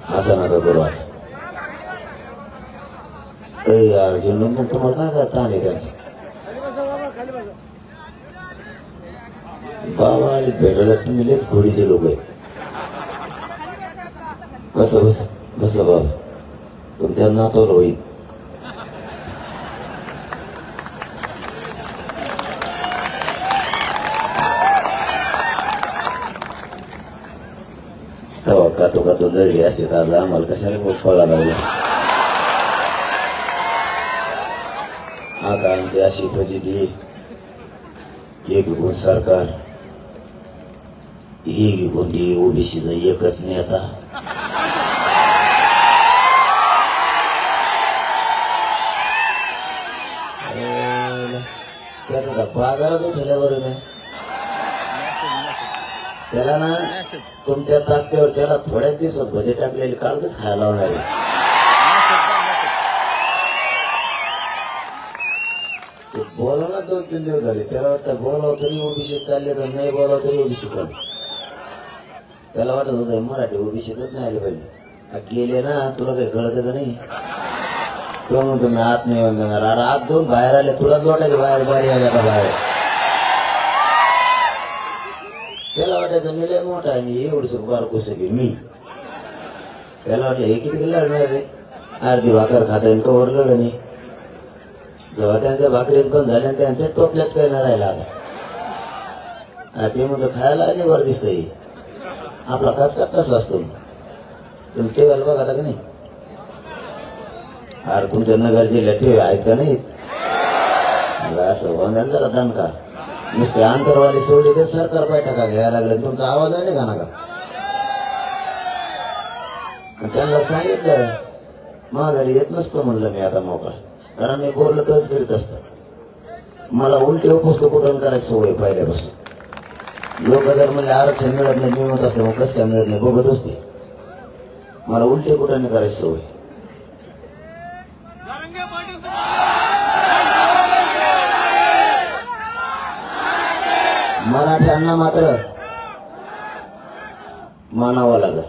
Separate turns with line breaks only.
असं नका करू आता. यार घेऊन तुम्हाला काय करता नाही त्यांचं बाबा आले भेटायला तुम्ही लेच घोडीचे लोक आहे. बस बस बस बाबा तुमच्या नातवलं होईल. तेव्हा कातो लढली असते तर आज आम्हाला कशाला फळा लागला. आता आमची अशी फजिती एक गुण सरकार एक कोणती ओबीसीचा एकच नेता त्याचा बाजारात उठल्यावर नाही त्याला ना तुमच्या ताकदीवर त्याला थोड्याच दिवसात भजे टाकलेले कागदच खायला होणार आहे. बोला ना 2-3 दिवस झाले त्याला वाटतं बोलाव तरी ओबीसी चालले तर नाही बोलाव तरी ओबीसी चालले. त्याला वाटत होतं मराठी ओबीसीतच नाही आले पाहिजे. गेले ना तुला काही कळत का नाही. तो म्हणतो मी आत नाही येऊन देणार. अरे आत जाऊन बाहेर आले तुलाच वाटायचे बाहेर बाहेर आता बाहेर. त्याला वाटायचं मी लय मोठा आहे एवढंच बारकोस की मी. त्याला वाटलं हे किती लढणार रे अर्धी भाकर खाता येईल कवर लढ नाही. जेव्हा त्यांच्या भाकरीत बंद झाल्या त्यांच्या टोपल्यात काही न राहिला आता ते म्हणतो खायला आणि वर दिसतंय आपला काचकात कसा असतो. तुम्ही टेबल बघा का नाही. अरे तुमच्या नगर जिल्ह्यात ठेव आहेत का नाही. असं होणार जरा दणका नुसते आंतरवाली सोडली तर सरकार बैठका घ्यायला लागले. तुमचा आवाज आहे का नका. त्यांना सांगितलं माघारी येत नसतो म्हणलं मी आता मोकळा कारण मी बोललं तरच करीत असत. मला उलटी उपस्थित कुठून करायची सवय पहिल्यापासून. लोक जर म्हणजे आरक्षण मिळत नाही मिळत असते मग कसं काय मिळत नाही बघत असते. मला उलटी कुठं करायची सवय. मराठ्यांना मात्र मानावं लागेल.